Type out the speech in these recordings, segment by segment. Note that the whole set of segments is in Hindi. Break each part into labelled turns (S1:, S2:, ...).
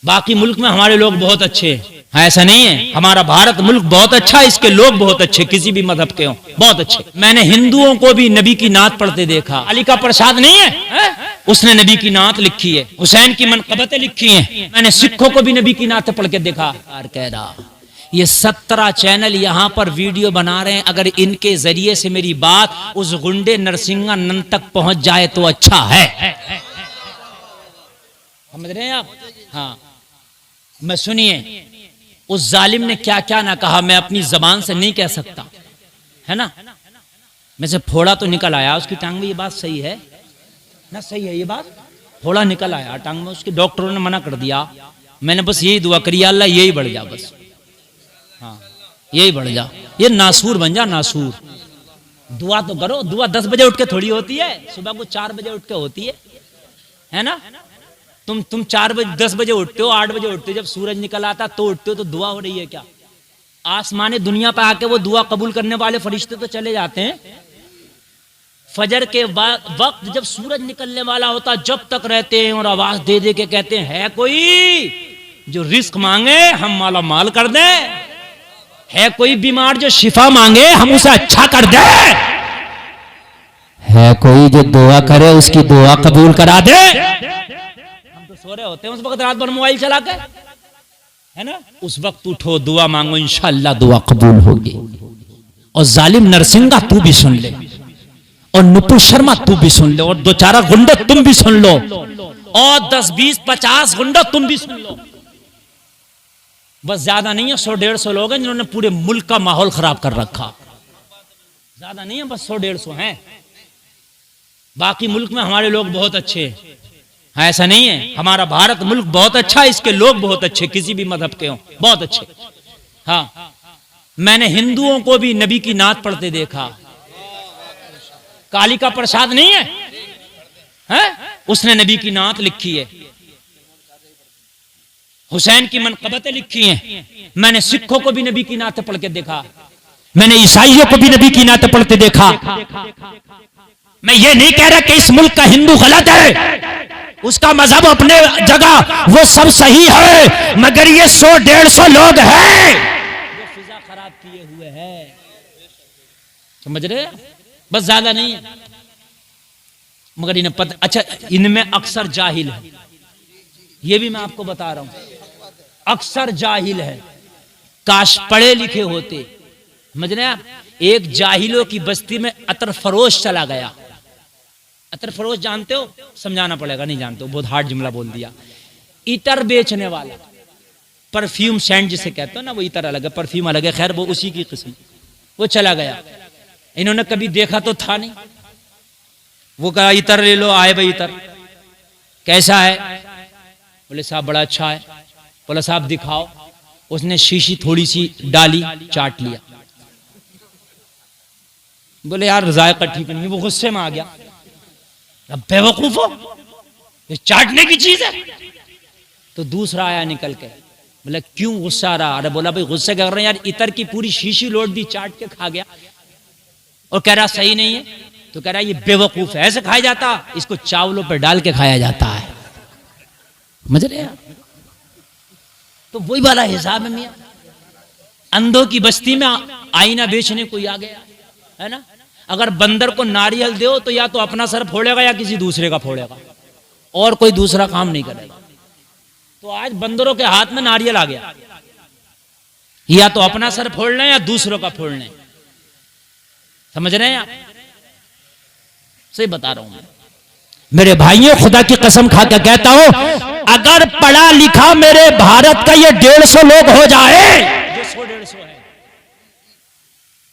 S1: बाकी मुल्क में हमारे लोग बहुत अच्छे हैं, ऐसा नहीं है। हमारा भारत मुल्क बहुत अच्छा है, इसके लोग बहुत अच्छे, किसी भी मजहब के हों, बहुत अच्छे। मैंने हिंदुओं को भी नबी की नात पढ़ते देखा। अली का प्रसाद नहीं है, उसने नबी की नात लिखी है। हुसैन की मनकबतें लिखी हैं। मैंने सिखों को भी नबी की नात पढ़ के देखा। कह रहा ये 17 चैनल यहाँ पर वीडियो बना रहे हैं, अगर इनके जरिए से मेरी बात उस गुंडे नरसिंहानंद तक पहुंच जाए तो अच्छा है। समझ रहे हैं आप? हाँ, मैं सुनिए उस जालिम ने क्या क्या ना कहा, मैं अपनी जबान से नहीं कह सकता, है ना। मैं से फोड़ा तो निकल आया उसकी टांग में, ये बात सही है ना? सही है ये बात, फोड़ा निकल आया टांग में उसके। डॉक्टरों ने मना कर दिया। मैंने बस यही दुआ करी, अल्लाह यही बढ़ जा, बस हाँ यही बढ़ जा, ये नासूर बन जा, नासूर। दुआ तो करो, दुआ 10 बजे उठ के थोड़ी होती है, सुबह को 4 बजे उठ के होती है ना। तुम 4 बजे 10 बजे उठते हो, 8 बजे उठते हो, जब सूरज निकल आता तो उठते हो, तो दुआ हो रही है क्या? आसमानी दुनिया पे आके वो दुआ कबूल करने वाले फरिश्ते तो चले जाते हैं। फजर के वक्त जब सूरज निकलने वाला होता, जब तक रहते हैं और आवाज दे दे के कहते हैं, है कोई जो रिस्क मांगे हम माला माल कर दें, है कोई बीमार जो शिफा मांगे हम उसे अच्छा कर दे, है कोई जो दुआ करे उसकी दुआ कबूल करा दे। हम तो सो रहे होते हैं उस वक्त, रात भर मोबाइल चला के, है ना। उस वक्त उठो, दुआ मांगो, इंशाअल्लाह दुआ कबूल होगी। और जालिम नरसिंगा तू भी सुन ले, और नुपुर शर्मा तू भी सुन ले, और 2-4 गुंडे तुम भी सुन लो, और 10, 20, 50 गुंडे तुम भी सुन लो। बस ज्यादा नहीं है, 100-150 लोग हैं जिन्होंने पूरे मुल्क का माहौल खराब कर रखा। ज्यादा नहीं है, बस 100-150 हैं। बाकी मुल्क में हमारे लोग बहुत अच्छे हैं, ऐसा नहीं है। हमारा भारत मुल्क बहुत अच्छा है, इसके लोग बहुत अच्छे, किसी भी मजहब के हों, बहुत अच्छे। हाँ, मैंने हिंदुओं को भी नबी की नात पढ़ते देखा। काली का प्रसाद नहीं है, उसने नबी की नात लिखी है। हुसैन की मनकबतें लिखी हैं। मैंने सिखों को भी नबी की नात पढ़ के देखा। मैंने ईसाइयों को भी नबी की नात पढ़ते देखा। मैं ये नहीं कह रहा कि इस मुल्क का हिंदू गलत है, उसका मजहब अपने जगह वो सब सही है, मगर ये 100-150 लोग हैं जो फिजा खराब किए हुए हैं। समझ रहे? बस ज्यादा नहीं है, मगर इन्हें पता। अच्छा, इनमें अक्सर जाहिल है, ये भी मैं आपको बता रहा हूं, अक्सर जाहिल है। काश पढ़े लिखे होते। समझ रहे आप? एक जाहिलों की बस्ती में अतर फरोश चला गया। अतर फरोश जानते हो? समझाना पड़ेगा, नहीं जानते हो, बहुत हार्ड जुमला बोल दिया। इतर बेचने वाला, परफ्यूम सेंट जिसे कहते हो ना, वो इतर अलग है, परफ्यूम अलग है, खैर वो उसी की किस्म। वो चला गया, इन्होंने कभी देखा तो था नहीं। वो कहा इतर ले लो, आए भाई इतर कैसा है? बोले साहब बड़ा अच्छा है। बोला साहब दिखाओ। उसने शीशी थोड़ी सी डाली, चाट लिया। बोले यार जायका ठीक नहीं। वो गुस्से में आ गया, अब बेवकूफ हो, ये चाटने की चीज है। तो दूसरा आया निकल के, बोला क्यों गुस्सा आ रहा? अरे बोला भाई गुस्से कर रहे हैं यार, इतर की पूरी शीशी लोट दी, चाट के खा गया, और कह रहा सही नहीं है। तो कह रहा ये बेवकूफ है, ऐसे खाया जाता, इसको चावलों पर डाल के खाया जाता है। समझ रहे हैं? तो वही वाला हिसाब है मियां। अंधों की बस्ती में आईना बेचने कोई आ गया, है ना। अगर बंदर को नारियल दो तो या तो अपना सर फोड़ेगा या किसी दूसरे का फोड़ेगा, और कोई दूसरा काम नहीं करेगा। तो आज बंदरों के हाथ में नारियल आ गया, या तो अपना सर फोड़ लें या दूसरों का फोड़ लें। समझ रहे हैं आप? सही बता रहा हूं मैं। मेरे भाइयों, खुदा की कसम खा के कहता हूं, अगर पढ़ा लिखा मेरे भारत का ये 150 लोग हो जाए, जो 100-150 है,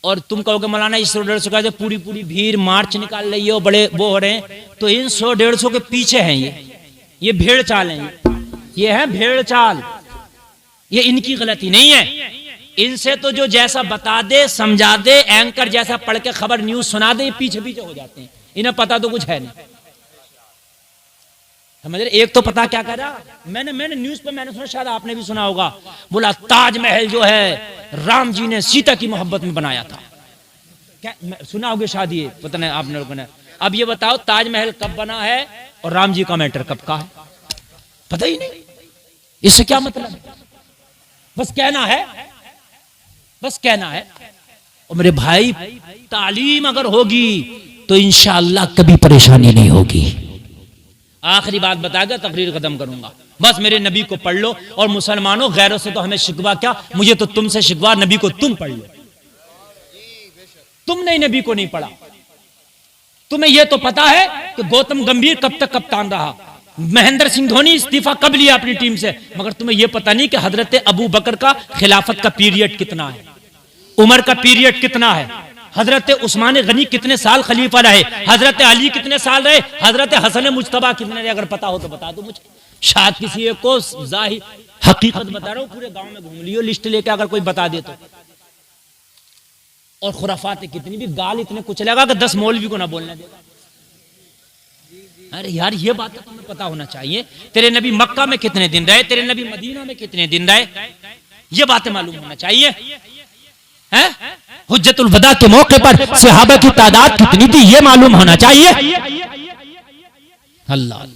S1: और तुम कहोगे मौलाना इस 100-150 का पूरी पूरी भीड़ मार्च निकाल रही है, बड़े वो हो रहे हैं, तो इन 100-150 के पीछे हैं ये भेड़ चाल है, ये है भेड़ चाल। ये इनकी गलती नहीं है। इनसे तो जो जैसा बता दे, समझा दे, एंकर जैसा पढ़ के खबर न्यूज सुना दे, पीछे पीछे हो जाते हैं। इन्हें पता तो कुछ है नहीं। समझ रहे? एक तो पता क्या करा, मैंने न्यूज पे मैंने सुना, शायद आपने भी सुना होगा, बोला ताजमहल जो है राम जी ने सीता की मोहब्बत में बनाया था। क्या सुना होगा शायद, ये पता नहीं आपने लोगों ने। अब ये बताओ ताजमहल कब बना है और राम जी का मैटर कब का है? पता ही नहीं। इससे क्या मतलब? बस कहना है, बस कहना है। और मेरे भाई, तालीम अगर होगी तो इंशाअल्लाह कभी परेशानी नहीं होगी। आखिरी बात बताकर तकरीर खत्म करूंगा। बस मेरे नबी को पढ़ लो। और मुसलमानों, गैरों से तो हमें शिकवा क्या, मुझे तो तुमसे शिकवा, नबी को तुम पढ़ लो। तुमने नबी को नहीं पढ़ा। तुम्हें यह तो पता है कि गौतम गंभीर कब तक कप्तान रहा, महेंद्र सिंह धोनी इस्तीफा कब लिया अपनी टीम से, मगर तुम्हें यह पता नहीं कि हजरत अबू बकर का खिलाफत का पीरियड कितना है, उमर का पीरियड कितना है, हजरत उस्मान गनी कितने साल खलीफा रहे, हजरत अली कितने साल रहे, हजरत हसन मुज्तबा कितने रहे। अगर पता हो तो बता दो मुझे। शायद किसी एक को जाहिर हकीकत बता रहा हूं, पूरे गांव में घूम लियो लिस्ट लेके, अगर कोई बता दे तो। और खुराफात कितनी भी, गाल इतने कुचलेगा कि 10 मौलवी को ना बोलने देगा। अरे यार, ये बात तो तुम्हें पता होना चाहिए। तेरे नबी मक्का में कितने दिन रहे, तेरे नबी मदीना में कितने दिन रहे, ये बातें मालूम होना चाहिए। हुज्जतुल वदा के मौके पर सहाबा की तादाद कितनी थी, ये मालूम होना चाहिए। अल्लाह,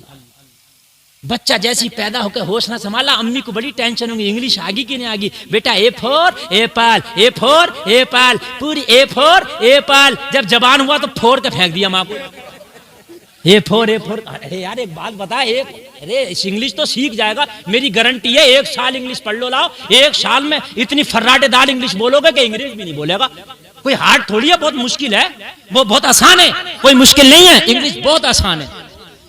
S1: बच्चा जैसी पैदा होकर होश ना संभाला, अम्मी को बड़ी टेंशन होगी, इंग्लिश आगी कि नहीं आगी। बेटा A for Apple, A for Apple, पूरी ए फॉर एपल। जब जबान हुआ तो फोड़ के फेंक दिया माँ को। ए फोर ए फोर। अरे यार, एक बात बता, अरे इंग्लिश तो सीख जाएगा, मेरी गारंटी है। 1 साल इंग्लिश पढ़ लो, लाओ 1 साल में इतनी फर्राटेदार इंग्लिश बोलोगे कि अंग्रेज भी नहीं बोलेगा। कोई हार्ड थोड़ी है, बहुत मुश्किल है, वो बहुत आसान है, कोई मुश्किल नहीं है, इंग्लिश बहुत आसान है।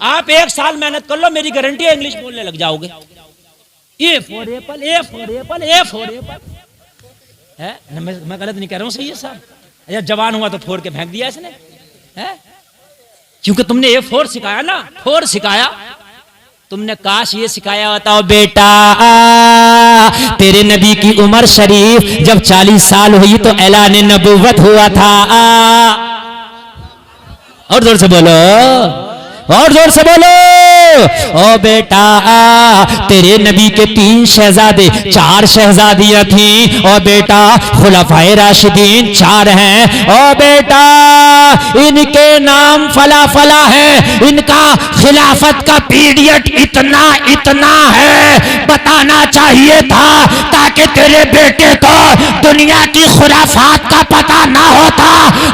S1: आप 1 साल मेहनत कर लो, मेरी गारंटी है इंग्लिश बोलने लग जाओगे। A for Apple, A for Apple, A for Apple है। मैं गलत नहीं कह रहा हूँ, सही है साहब। जवान हुआ तो फोड़ के फेंक दिया इसने, है क्योंकि तुमने ए फोर सिखाया ना, फोर सिखाया तुमने। काश ये सिखाया होता, हो बेटा तेरे नबी की उम्र शरीफ जब 40 साल हुई तो ऐलान नबुव्वत हुआ था। और जोर से बोलो, और जोर से बोलो। ओ बेटा तेरे नबी के 3 शहजादे, 4 शहजादियां थी। ओ बेटा खुलाफाए राशिदीन 4 हैं। ओ बेटा इनके नाम फला फला है, इनका खिलाफत का पीरियड इतना इतना है। बताना चाहिए था ताकि तेरे बेटे को दुनिया की खुराफात का पता ना होता।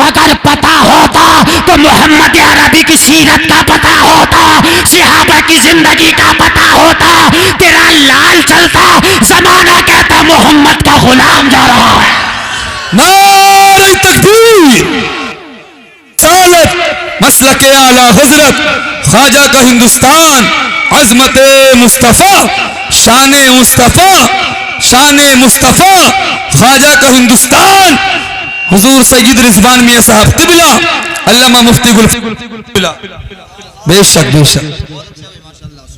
S1: अगर पता होता तो मोहम्मद अरबी की सीरत का पता होता, सहाबा की जिंदगी का पता होता, तेरा लाल चलता, जमाना कहता मोहम्मद का गुलाम जा रहा है।
S2: नारे तकबीर, सालत मसलक आला हजरत ख्वाजा का हिंदुस्तान, अजमत मुस्तफा, शान मुस्तफा, शान मुस्तफा, ख्वाजा का हिंदुस्तान, हुजूर सैयद रिजवान मियां साहब क़िबला, अल्लामा मुफ्ती गुल। बेशक बेशक।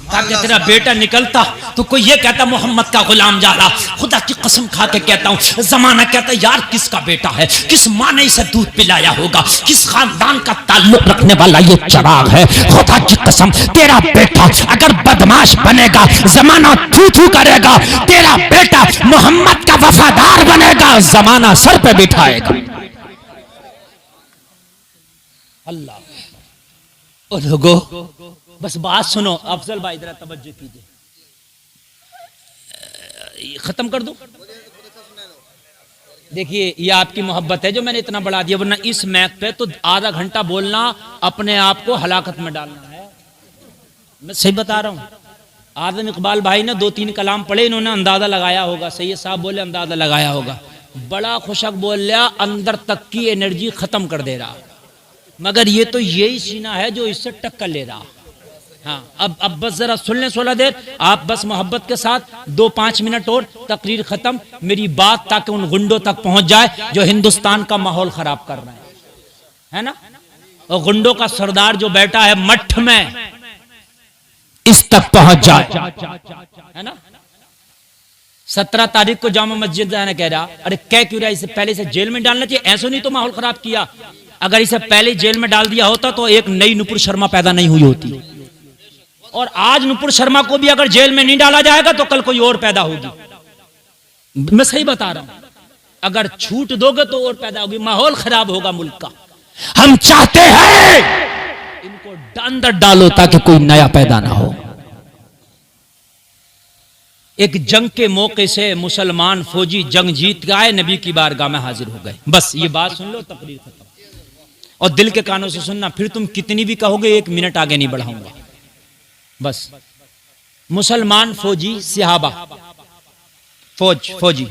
S1: ताकि तेरा बेटा निकलता तो कोई ये कहता मोहम्मद का गुलाम जा रहा। खुदा की कसम खा के कहता हूँ, जमाना कहता यार किसका बेटा है, किस माँ ने इसे दूध पिलाया होगा, किस खानदान का ताल्लुक रखने वाला ये चिराग है। खुदा की कसम, तेरा बेटा अगर बदमाश बनेगा, जमाना थू थू करेगा, तेरा बेटा मोहम्मद का वफादार बनेगा, जमाना सर पे बिठाएगा। अल्लाह। और लोगों बस बात सुनो, अफजल भाई जरा तवज्जो कीजिए, खत्म कर दूं। देखिए ये आपकी मोहब्बत है जो मैंने इतना बढ़ा दिया, वरना इस मैक पे तो आधा घंटा बोलना अपने आप को हलाकत में डालना है। मैं सही बता रहा हूँ। आदम इकबाल भाई ने 2-3 कलाम पढ़े, इन्होंने अंदाजा लगाया होगा, सैयद साहब बोले अंदाजा लगाया होगा, बड़ा खुशक बोल लिया, अंदर तक की एनर्जी खत्म कर दे रहा। मगर ये तो यही सीना है जो इससे टक्कर ले रहा। हाँ, अब बस जरा सुन लें 16 देर, आप बस मोहब्बत के साथ 2-5 मिनट और, तकरीर खत्म मेरी बात, ताकि उन गुंडों तक पहुंच जाए जो हिंदुस्तान का माहौल खराब कर रहे हैं, है ना। और गुंडों का सरदार जो बैठा है मठ में, इस तक पहुंच जाए, है ना। 17 तारीख को जामा मस्जिद जाना कह रहा, अरे कह क्यों रहा, इसे पहले से जेल में डालना चाहिए, ऐसा नहीं तो माहौल खराब किया। अगर इसे पहले जेल में डाल दिया होता तो एक नई नुपुर शर्मा पैदा नहीं हुई होती। और आज नुपुर शर्मा को भी अगर जेल में नहीं डाला जाएगा तो कल कोई और पैदा होगी। मैं सही बता रहा हूं, अगर छूट दोगे तो और पैदा होगी, माहौल खराब होगा मुल्क का। हम चाहते हैं इनको अंदर डालो ताकि कोई नया पैदा ना हो। एक जंग के मौके से मुसलमान फौजी जंग जीत गए, नबी की बारगाह में हाजिर हो गए। बस ये बात सुन लो, तकरीर खत्म। और दिल के कानों से सुनना, फिर तुम कितनी भी कहोगे 1 मिनट आगे नहीं बढ़ाऊंगा। बस मुसलमान फौजी सहाबा फौजी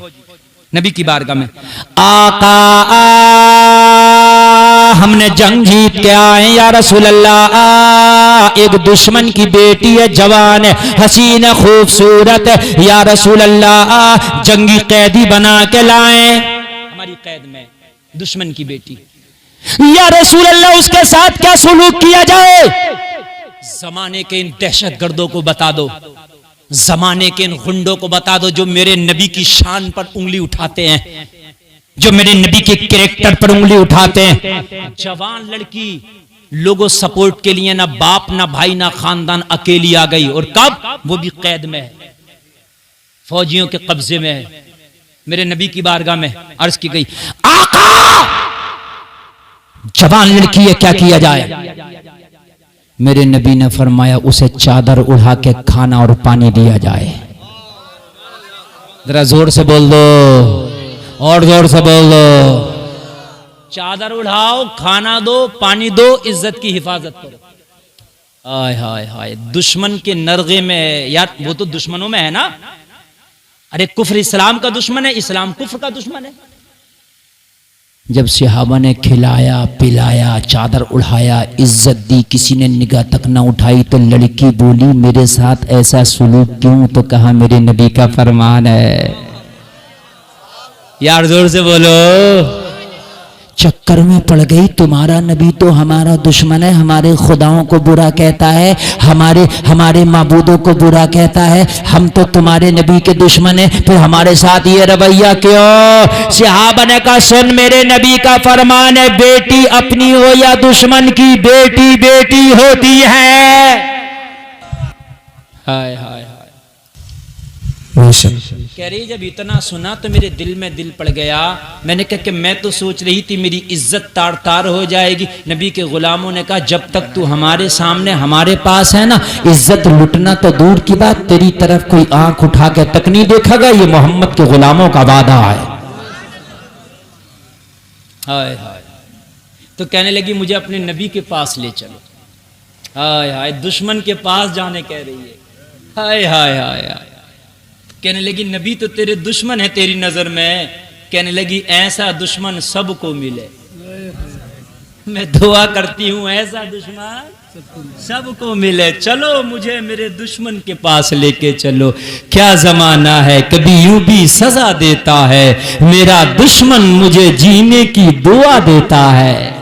S1: नबी की बारगाह में, आका हमने जंग जीत के आए या रसूल अल्लाह, एक दुश्मन की बेटी है, जवान है, हसीन है, खूबसूरत है, या रसूल अल्लाह जंगी कैदी बना के लाए हमारी कैद में, दुश्मन की बेटी, या रसूल अल्लाह उसके साथ क्या सुलूक किया जाए? जमाने के इन दहशतगर्दों को बता दो, जमाने के इन गुंडों को बता दो जो मेरे नबी की शान पर उंगली उठाते हैं, जो मेरे नबी के कैरेक्टर पर उंगली उठाते हैं। जवान लड़की, लोगों सपोर्ट के लिए ना बाप ना भाई ना खानदान, अकेली आ गई, और कब? वो भी कैद में है, फौजियों के कब्जे में है। मेरे नबी की बारगाह में अर्ज की गई, आका जवान लड़की है, क्या किया जाए? मेरे नबी ने फरमाया उसे चादर उड़ा के खाना और पानी दिया जाए। जरा जोर से बोल दो, और जोर से बोल दो, चादर उड़ाओ, खाना दो, पानी दो, इज्जत की हिफाजत करो। आय हाय हाय, दुश्मन के नरगे में यार, वो तो दुश्मनों में है ना। अरे कुफ्र इस्लाम का दुश्मन है, इस्लाम कुफ्र का दुश्मन है। जब सहाबा ने खिलाया पिलाया, चादर उड़ाया, इज्जत दी, किसी ने निगाह तक ना उठाई, तो लड़की बोली मेरे साथ ऐसा सुलूक क्यों? तो कहा मेरे नबी का फरमान है। यार जोर से बोलो, चक्कर में पड़ गई। तुम्हारा नबी तो हमारा दुश्मन है, हमारे खुदाओं को बुरा कहता है, हमारे माबूदों को बुरा कहता है, हम तो तुम्हारे नबी के दुश्मन है, फिर हमारे साथ ये रवैया क्यों? सहाबा ने कहा सुन, मेरे नबी का फरमान है, बेटी अपनी हो या दुश्मन की, बेटी बेटी होती है। हाय हाय हाय, कह रही जब इतना सुना तो मेरे दिल में दिल पड़ गया। मैंने कहा कि मैं तो सोच रही थी मेरी इज्जत तार तार हो जाएगी। नबी के गुलामों ने कहा जब तक तू हमारे सामने हमारे पास है ना, इज्जत लुटना तो दूर की बात, तेरी तरफ कोई आंख उठा के तक नहीं देखेगा। ये मोहम्मद के गुलामों का वादा है। हाय हाय, तो कहने लगी मुझे अपने नबी के पास ले चलो। हाय हाय, दुश्मन के पास जाने कह रही है। हाय हाय हाय हाय, कहने लगी नबी तो तेरे दुश्मन है तेरी नजर में। कहने लगी ऐसा दुश्मन सबको मिले। मैं दुआ करती हूं ऐसा दुश्मन सबको मिले। चलो मुझे मेरे दुश्मन के पास लेके चलो। क्या जमाना है, कभी यूं भी सजा देता है, मेरा दुश्मन मुझे जीने की दुआ देता है।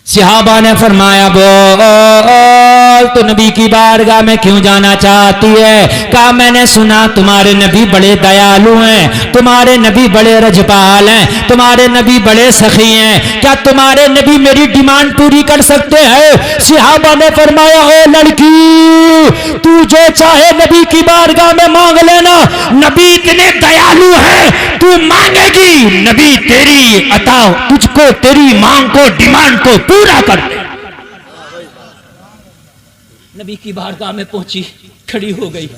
S1: सहाबा ने फरमाया बोल तो नबी की बारगाह में क्यों जाना चाहती है? कहा मैंने सुना तुम्हारे नबी बड़े दयालु हैं, तुम्हारे नबी बड़े रजपाल हैं, तुम्हारे नबी बड़े सखी हैं, क्या तुम्हारे नबी मेरी डिमांड पूरी कर सकते हैं? सहाबा ने फरमाया ओ लड़की, तू जो चाहे नबी की बारगाह में मांग लेना, नबी इतने दयालु हैं, तू मांगेगी नबी तेरी अता तुझको तेरी मांग को डिमांड को पूरा कर दे। नबी की बारगाह में पहुंची, खड़ी हो गई।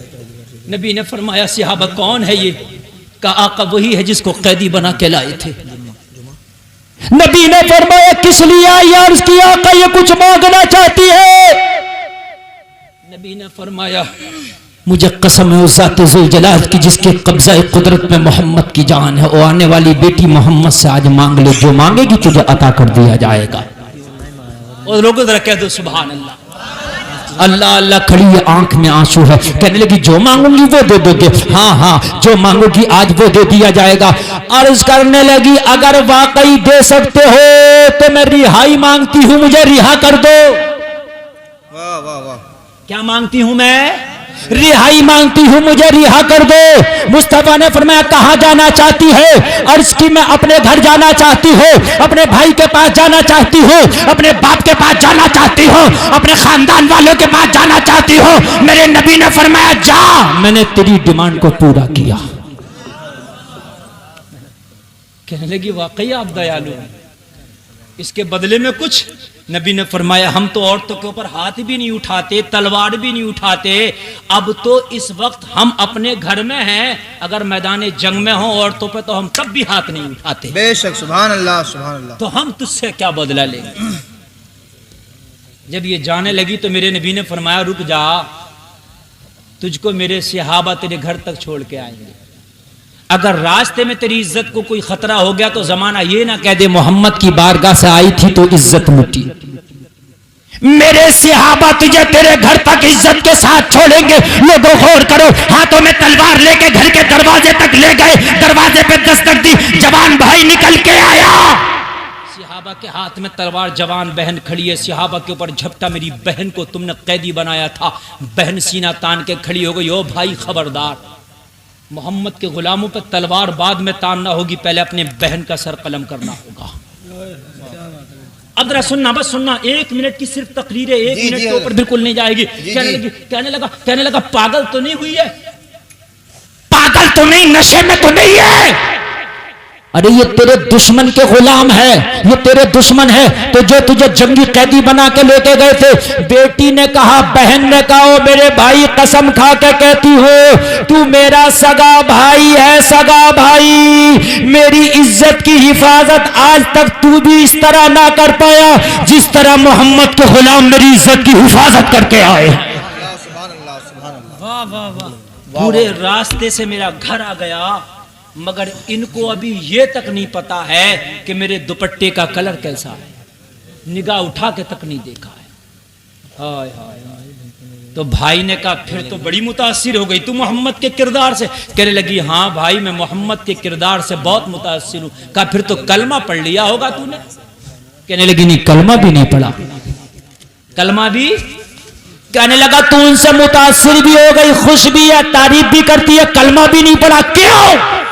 S1: नबी ने फरमाया सहाबा कौन है ये? कहा आका वही है जिसको कैदी बना के लाए थे। नबी ने फरमाया किस लिए आई यार उसकी आका ये कुछ मांगना चाहती है? नबी ने फरमाया मुझे कसम है उस ज़ात ज़ुल जलाल की जिसके कब्ज़ा कुदरत में मोहम्मद की जान है, वो आने वाली बेटी मोहम्मद से आज मांग ले, जो मांगेगी तुझे अता कर दिया जाएगा। और लोगों जरा कह दो सुभान अल्लाह। अल्लाह अल्लाह, खड़ी है, आंख में आंसू है, कहने लगी जो मांगूंगी वो दे दोगे? हाँ हाँ, जो मांगोगी आज वो दे दिया जाएगा। अर्ज करने लगी अगर वाकई दे सकते हो तो मैं रिहाई मांगती हूं, मुझे रिहा कर दो। वाह वाह वाह, क्या मांगती हूं मैं? रिहाई मांगती हूं, मुझे रिहा कर दो। मुस्तफा ने फरमाया कहां जाना चाहती है? अर्ज की मैं अपने घर जाना चाहती हूं, अपने भाई के पास जाना चाहती हूं, अपने बाप के पास जाना चाहती हूं, अपने खानदान वालों के पास जाना चाहती हूं। मेरे नबी ने फरमाया जा, मैंने तेरी डिमांड को पूरा किया। कहने लगी वाकई आप दयालु हैं। इसके बदले में कुछ? नबी ने फरमाया हम तो औरतों के ऊपर हाथ भी नहीं उठाते, तलवार भी नहीं उठाते। अब तो इस वक्त हम अपने घर में हैं, अगर मैदान जंग में हो औरतों पे तो हम तब भी हाथ नहीं उठाते।
S3: बेशक, सुभान अल्लाह, सुभान अल्लाह।
S1: तो हम तुझसे क्या बदला लेंगे? जब ये जाने लगी तो मेरे नबी ने फरमाया रुक जा, तुझको मेरे सहाबा तेरे घर तक छोड़ के आएंगे। अगर रास्ते में तेरी इज्जत को कोई खतरा हो गया तो जमाना ये ना कह दे मोहम्मद की बारगाह से आई थी तो इज्जत लुटी। मेरे सहाबा तुझे तेरे घर तक इज्जत के साथ छोड़ेंगे। लोगों गौर करो, हाथों में तलवार लेके घर के दरवाजे तक ले गए, दरवाजे पे दस्तक दी, जवान भाई निकल के आया। सहाबा के हाथ में तलवार, जवान बहन खड़ी है, सहाबा के ऊपर झपटा, मेरी बहन को तुमने कैदी बनाया था। बहन सीना तान के खड़ी हो गई, ओ भाई खबरदार, मोहम्मद के गुलामों पर तलवार बाद में तानना होगी, पहले अपने बहन का सर कलम करना होगा। अब जरा सुनना, बस सुनना, 1 मिनट की सिर्फ तकरीर है, 1 मिनट के ऊपर बिल्कुल नहीं जाएगी। कहने लगा पागल तो नहीं हुई है? पागल तो नहीं, नशे में तो नहीं है? अरे ये तेरे दुश्मन के गुलाम है, ये तेरे दुश्मन है, तो जो तुझे जंगी कैदी बना के लेके गए थे। बेटी ने कहा, बहन ने कहा, ओ मेरे भाई कसम खा के कहती हो तू मेरा सगा भाई है, सगा भाई। मेरी इज्जत की हिफाजत आज तक तू भी इस तरह ना कर पाया जिस तरह मोहम्मद के गुलाम मेरी इज्जत की हिफाजत करके आए। वाह वाह वाह। पूरे रास्ते से मेरा घर आ गया, मगर इनको अभी ये तक नहीं पता है कि मेरे दुपट्टे का कलर कैसा है, निगाह उठा के तक नहीं देखा है। हाय हाय हाय। तो भाई ने कहा फिर तो बड़ी मुतासिर हो गई तू मोहम्मद के किरदार से? कहने लगी हाँ भाई, मैं मोहम्मद के किरदार से बहुत मुतासिर हूं। कहा फिर तो कलमा पढ़ लिया होगा तूने? कहने लगी नहीं, कलमा भी नहीं पढ़ा। कलमा भी? कहने लगा तू उनसे मुतासिर भी हो गई, खुश भी है, तारीफ भी करती है, कलमा भी नहीं पढ़ा, क्यों?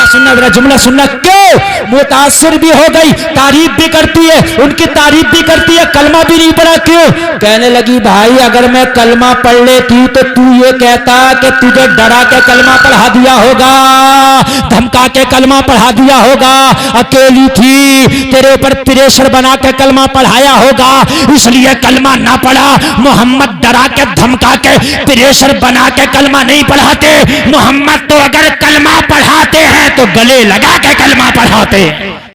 S1: सुनना जरा, जुमला सुनना। क्यों? मुतासिर भी हो गई, तारीफ भी करती है, उनकी तारीफ भी करती है, कलमा भी नहीं पढ़ा, क्यों? कहने लगी भाई अगर मैं कलमा पढ़ लेती तो तू ये कहता कि तुझे डरा के कलमा पढ़ा दिया होगा, धमका के कलमा पढ़ा दिया होगा, अकेली थी, तेरे ऊपर प्रेशर बना के कलमा पढ़ाया होगा, इसलिए कलमा ना पढ़ा। मोहम्मद डरा के धमका के प्रेशर बना के कलमा नहीं पढ़ाते। मोहम्मद तो अगर कलमा पढ़ाते हैं तो गले लगा के कलमा पढ़ाते।